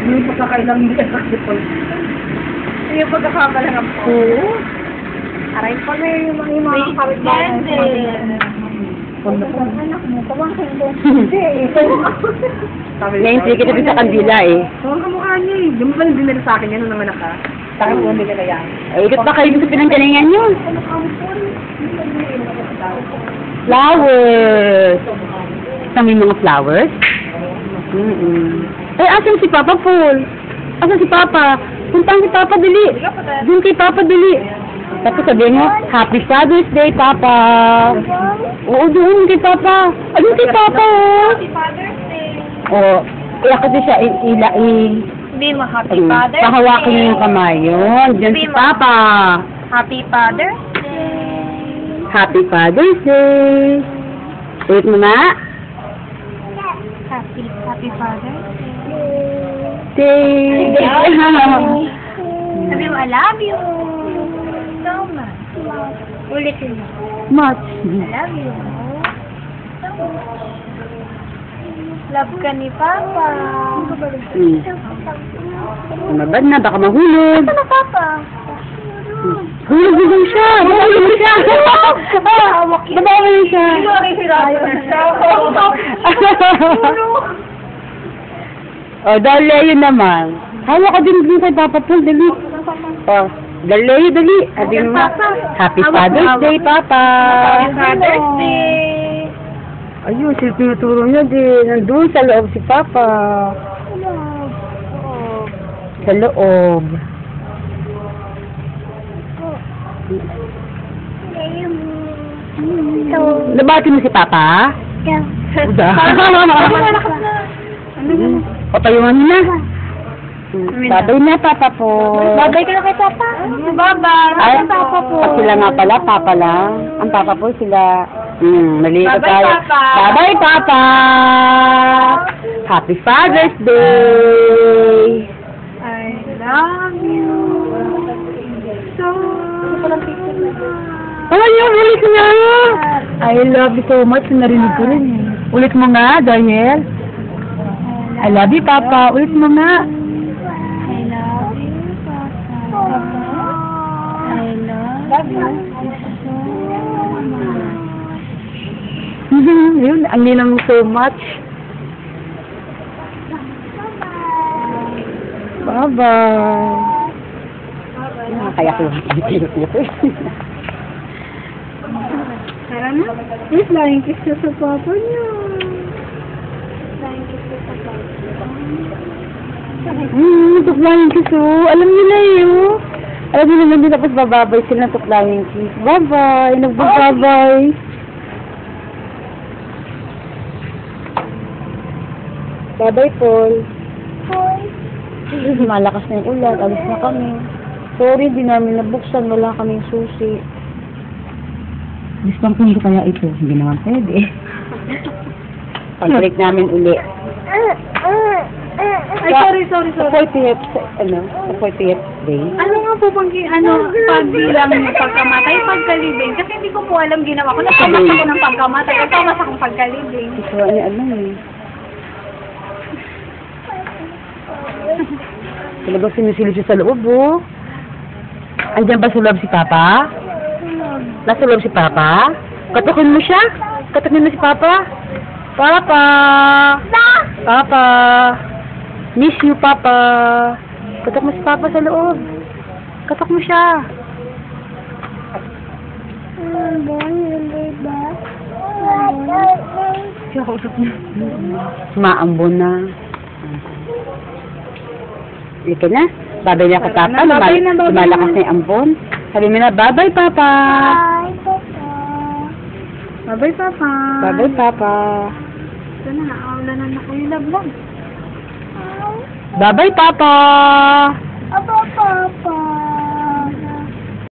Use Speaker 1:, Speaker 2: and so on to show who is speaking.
Speaker 1: Yung pagkakailang hindi ka sakit.
Speaker 2: Yung pagkakamala ng po.
Speaker 1: Oo.
Speaker 2: Aray pa na yung mga kapit-bahay.
Speaker 1: Anak mo, pamangkin ko.
Speaker 2: Hindi.
Speaker 3: Nainti kita sa kandila eh.
Speaker 1: Oo, kamukha niya eh. Di mo ba dinala sa akin yan nung nanganak ka? Sa akin, hindi ka kaya.
Speaker 3: Ay, ikot ba kayo sa pinanggalingan nyo? Flowers! Sa may mga flowers? Ay, asan si Papa Paul? Asan si Papa? Puntahan si Papa, dali. Doon kay Papa, dali. Tapos sabihin mo, Happy Father's Day, Papa. Oo, doon kay Papa. Doon kay Papa, oh.
Speaker 2: Happy Father's Day.
Speaker 3: Oo. Kaya kasi siya,
Speaker 2: Sabi mo, Happy Father's Day.
Speaker 3: pahawakin niyo yung kamay. Yun, dyan si Papa.
Speaker 2: Happy Father's Day.
Speaker 3: Happy Father's Day. Ulit mo na.
Speaker 2: Happy Father's
Speaker 3: Day.
Speaker 2: Sabi mo, I love you. So much. Ulitin mo.
Speaker 3: Much.
Speaker 2: I love you. So much. Love ka ni Papa.
Speaker 3: Mabad na, baka mahulog.
Speaker 2: Ito na, Papa.
Speaker 3: Hulog din siya. Mahulog siya. Babawi siya.
Speaker 2: Sorry,
Speaker 3: Oh, Darleo naman. Hawa ka din kay Papa Paul, dali. Oh, Darleo, dali. Sabi mo, Happy Father's Day, Papa.
Speaker 2: Happy Father's Day.
Speaker 3: Ayun, sila tinuturo niya din. Nandun sa loob si Papa. Sa loob. Nabati mo si Papa? Uda. Papayungan mo na. Babay na, Papa po.
Speaker 2: Babay ka na kay Papa. Babay.
Speaker 3: Ay,
Speaker 2: Papa po.
Speaker 3: sila nga pala, Papa lang. Ang Papa po sila. Nalito
Speaker 2: Babay,
Speaker 3: tayo.
Speaker 2: Papa.
Speaker 3: Bye-bye, Papa. Happy Father's Day.
Speaker 2: I love you. So much.
Speaker 3: Ayun, ulit nga. I love you so much. Narinig ko rin eh. Ulit mo nga, Daniel. I love you, Papa. Ulit mo nga.
Speaker 2: I love you, Papa. I love you so much.
Speaker 3: Ayun, ang ninang so much. Bye-bye. Kaya ko yung
Speaker 2: Tara na. Please, flying kiss ka sa Papa niyo. Flying kiss ka sa Papa.
Speaker 3: Tuklayin kiss, oh. Alam nila eh, oh. Alam nila naman din tapos bababay sila ng tuklayin kiss. Bye-bye. Nagbababay. Bye-bye, Paul. Malakas na yung ulan. Alis na kami. Sorry, di namin nabuksan. Wala kaming susi. Dispangkin ko kaya ito. Hindi naman pwede. Pag-break namin uli.
Speaker 2: Ay, sorry.
Speaker 3: Sa 40th, sa 40th day.
Speaker 2: Ano nga po bang pagbilang ng pagkamatay, pagkalibing? Kasi hindi ko po alam ginawa ko. Nagpamas ako ng pagkamatay. Nagpamas akong pagkalibing.
Speaker 3: Gusto niya alam eh. Talagang sinisilip siya sa loob, oh. Andiyan ba sa loob si Papa? Nasa loob si Papa? Katukin mo siya? Katukin mo si Papa? Papa! Papa! Miss you, Papa! Katok mo si Papa sa loob. Katok mo siya. Siya, kausap niya. Maambon na. Ika na. Babay na ka, Papa. Lumalakas na yung ambon. Sabi mo na, bye-bye, Papa.
Speaker 2: Bye-bye, Papa.
Speaker 3: Bye-bye, Papa.
Speaker 2: Ito na, nakaulan na kayo lablang.
Speaker 3: Bye-bye, Papa.
Speaker 2: Papa.